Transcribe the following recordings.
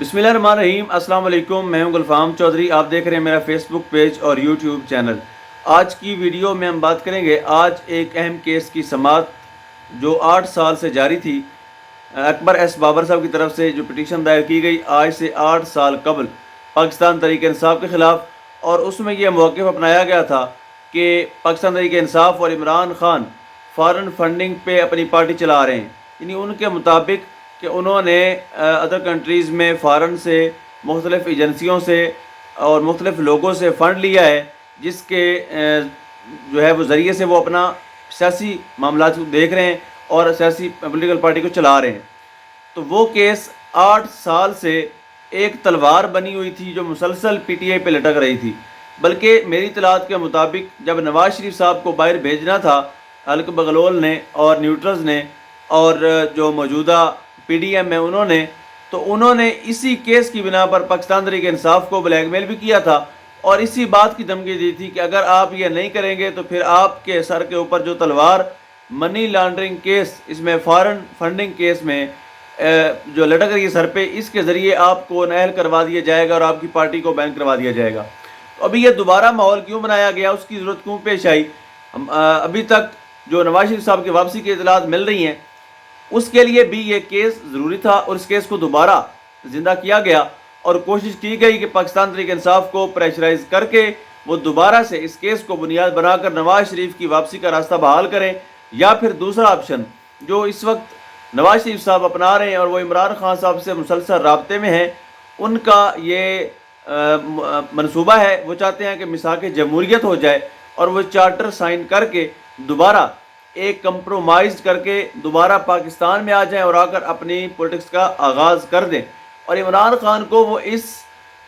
بسم اللہ الرحمن الرحیم۔ السلام علیکم، میں ہوں گلفام چودھری۔ آپ دیکھ رہے ہیں میرا فیس بک پیج اور یوٹیوب چینل۔ آج کی ویڈیو میں ہم بات کریں گے آج ایک اہم کیس کی سماعت جو 8 سال سے جاری تھی۔ اکبر ایس بابر صاحب کی طرف سے جو پٹیشن دائر کی گئی آج سے 8 سال قبل پاکستان تحریک انصاف کے خلاف، اور اس میں یہ موقف اپنایا گیا تھا کہ پاکستان تحریک انصاف اور عمران خان فارن فنڈنگ پہ اپنی پارٹی چلا رہے ہیں، یعنی ان کے مطابق کہ انہوں نے ادر کنٹریز میں فارن سے مختلف ایجنسیوں سے اور مختلف لوگوں سے فنڈ لیا ہے، جس کے جو ہے وہ ذریعے سے وہ اپنا سیاسی معاملات کو دیکھ رہے ہیں اور سیاسی پولیٹیکل پارٹی کو چلا رہے ہیں۔ تو وہ کیس 8 سال سے ایک تلوار بنی ہوئی تھی جو مسلسل پی ٹی آئی پہ لٹک رہی تھی، بلکہ میری اطلاعات کے مطابق جب نواز شریف صاحب کو باہر بھیجنا تھا حلق بغلول نے اور نیوٹرلز نے اور جو موجودہ پی ڈی ایم ہے انہوں نے اسی کیس کی بنا پر پاکستان تحریک انصاف کو بلیک میل بھی کیا تھا اور اسی بات کی دھمکی دی تھی کہ اگر آپ یہ نہیں کریں گے تو پھر آپ کے سر کے اوپر جو تلوار منی لانڈرنگ کیس، اس میں فارن فنڈنگ کیس میں جو لٹک رہی ہے سر پہ، اس کے ذریعے آپ کو نااہل کروا دیا جائے گا اور آپ کی پارٹی کو بینک کروا دیا جائے گا۔ تو ابھی یہ دوبارہ ماحول کیوں بنایا گیا، اس کی ضرورت کیوں پیش آئی؟ ابھی تک جو نواز شریف صاحب کی واپسی کی اطلاعات مل رہی ہیں، اس کے لیے بھی یہ کیس ضروری تھا اور اس کیس کو دوبارہ زندہ کیا گیا اور کوشش کی گئی کہ پاکستان تحریک انصاف کو پریشرائز کر کے وہ دوبارہ سے اس کیس کو بنیاد بنا کر نواز شریف کی واپسی کا راستہ بحال کریں، یا پھر دوسرا آپشن جو اس وقت نواز شریف صاحب اپنا رہے ہیں اور وہ عمران خان صاحب سے مسلسل رابطے میں ہیں، ان کا یہ منصوبہ ہے، وہ چاہتے ہیں کہ میثاق جمہوریت ہو جائے اور وہ چارٹر سائن کر کے دوبارہ ایک کمپرومائز کر کے دوبارہ پاکستان میں آ جائیں اور آ کر اپنی پولیٹکس کا آغاز کر دیں۔ اور عمران خان کو وہ اس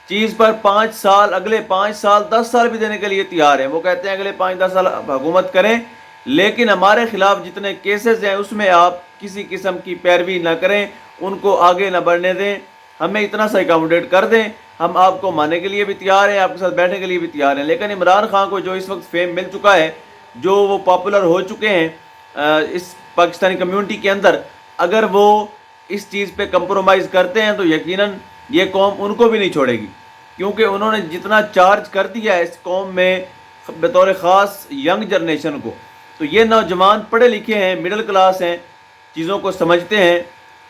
چیز پر 5 سال، اگلے 5 سال 10 سال بھی دینے کے لیے تیار ہیں۔ وہ کہتے ہیں اگلے 5-10 سال حکومت کریں، لیکن ہمارے خلاف جتنے کیسز ہیں اس میں آپ کسی قسم کی پیروی نہ کریں، ان کو آگے نہ بڑھنے دیں، ہمیں اتنا سا اکاموڈیٹ کر دیں، ہم آپ کو ماننے کے لیے بھی تیار ہیں، آپ کے ساتھ بیٹھنے کے لیے بھی تیار ہیں۔ لیکن عمران خان کو جو اس وقت فیم مل چکا ہے، جو وہ پاپولر ہو چکے ہیں اس پاکستانی کمیونٹی کے اندر، اگر وہ اس چیز پہ کمپرومائز کرتے ہیں تو یقیناً یہ قوم ان کو بھی نہیں چھوڑے گی، کیونکہ انہوں نے جتنا چارج کر دیا ہے اس قوم میں بطور خاص ینگ جنریشن کو۔ تو یہ نوجوان پڑھے لکھے ہیں، مڈل کلاس ہیں، چیزوں کو سمجھتے ہیں،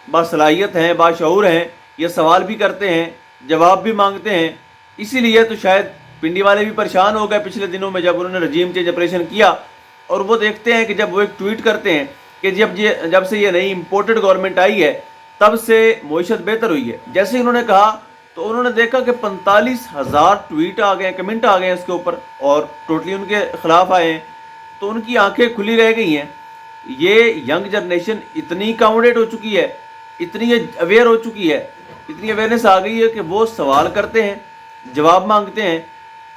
باصلاحیت ہیں، باشعور ہیں، یہ سوال بھی کرتے ہیں، جواب بھی مانگتے ہیں۔ اسی لیے تو شاید پنڈی والے بھی پریشان ہو گئے پچھلے دنوں میں جب انہوں نے رجیم چینج آپریشن کیا، اور وہ دیکھتے ہیں کہ جب وہ ایک ٹویٹ کرتے ہیں کہ جب سے یہ نئی امپورٹڈ گورنمنٹ آئی ہے تب سے معیشت بہتر ہوئی ہے، جیسے ہی انہوں نے کہا تو انہوں نے دیکھا کہ 45,000 ٹویٹ آ گئے ہیں، کمنٹ آ گئے ہیں اس کے اوپر اور ٹوٹلی ان کے خلاف آئے ہیں۔ تو ان کی آنکھیں کھلی رہ گئی ہیں۔ یہ ینگ جنریشن اتنی اکاموڈیٹ ہو چکی ہے، اتنی اویئر ہو چکی ہے، اتنی اویئرنیس آ گئی ہے کہ وہ سوال کرتے ہیں، جواب مانگتے ہیں۔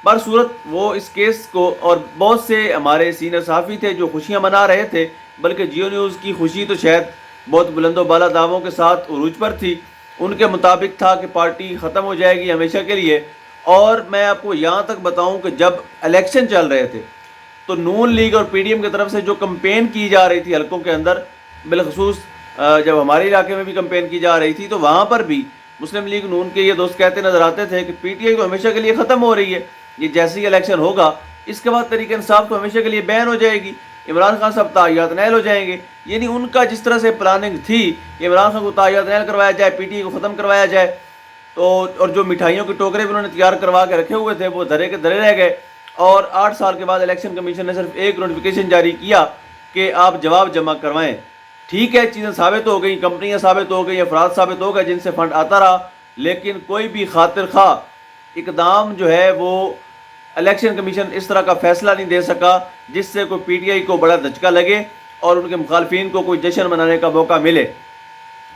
برصورت وہ اس کیس کو، اور بہت سے ہمارے سینئر صحافی تھے جو خوشیاں منا رہے تھے، بلکہ جیو نیوز کی خوشی تو شاید بہت بلند و بالا دعووں کے ساتھ عروج پر تھی۔ ان کے مطابق تھا کہ پارٹی ختم ہو جائے گی ہمیشہ کے لیے۔ اور میں آپ کو یہاں تک بتاؤں کہ جب الیکشن چل رہے تھے تو نون لیگ اور پی ڈی ایم کی طرف سے جو کمپین کی جا رہی تھی حلقوں کے اندر، بالخصوص جب ہمارے علاقے میں بھی کمپین کی جا رہی تھی، تو وہاں پر بھی مسلم لیگ نون کے یہ دوست کہتے نظر آتے تھے کہ پی ٹی آئی تو ہمیشہ کے لیے ختم ہو رہی ہے، یہ جیسے ہی الیکشن ہوگا اس کے بعد تحریک انصاف تو ہمیشہ کے لیے بین ہو جائے گی، عمران خان صاحب تعیات نائل ہو جائیں گے۔ یعنی ان کا جس طرح سے پلاننگ تھی کہ عمران خان کو تعیات نائل کروایا جائے، پی ٹی آئی کو ختم کروایا جائے، تو اور جو مٹھائیوں کے ٹوکرے بھی انہوں نے تیار کروا کے رکھے ہوئے تھے وہ دھرے کے دھرے رہ گئے۔ اور 8 سال کے بعد الیکشن کمیشن نے صرف ایک نوٹیفیکیشن جاری کیا کہ آپ جواب جمع کروائیں۔ ٹھیک ہے، چیزیں ثابت ہو گئیں، کمپنیاں ثابت ہو گئیں، افراد ثابت ہو گئے جن سے فنڈ آتا رہا، لیکن کوئی بھی خاطر خواہ اقدام جو ہے وہ الیکشن کمیشن اس طرح کا فیصلہ نہیں دے سکا جس سے کوئی پی ٹی آئی کو بڑا دھچکا لگے اور ان کے مخالفین کو کوئی جشن منانے کا موقع ملے۔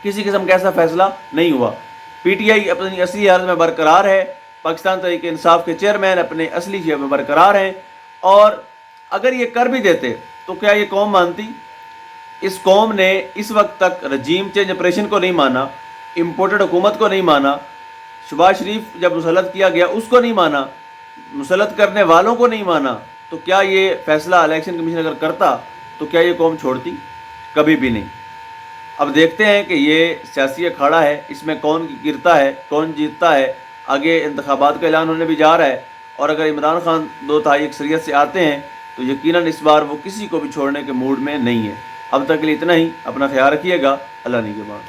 کسی قسم کا ایسا فیصلہ نہیں ہوا۔ پی ٹی آئی اپنی اصلی حالت میں برقرار ہے، پاکستان تحریک انصاف کے چیئرمین اپنے اصلی شعبے میں برقرار ہیں، اور اگر یہ کر بھی دیتے تو کیا یہ قوم مانتی؟ اس قوم نے اس وقت تک رجیم چینج آپریشن کو نہیں مانا، امپورٹڈ حکومت کو نہیں مانا، شہباز شریف جب مسلط کیا گیا اس کو نہیں مانا، مسلط کرنے والوں کو نہیں مانا، تو کیا یہ فیصلہ الیکشن کمیشن اگر کرتا تو کیا یہ قوم چھوڑتی؟ کبھی بھی نہیں۔ اب دیکھتے ہیں کہ یہ سیاسی اکھاڑا ہے، اس میں کون گرتا ہے، کون جیتتا ہے۔ آگے انتخابات کا اعلان ہونے بھی جا رہا ہے، اور اگر عمران خان 2/3 اکثریت سے آتے ہیں تو یقیناً اس بار وہ کسی کو بھی چھوڑنے کے موڈ میں نہیں ہے۔ اب تک کے لیے اتنا ہی، اپنا خیال رکھیے گا، اللہ نگہبان۔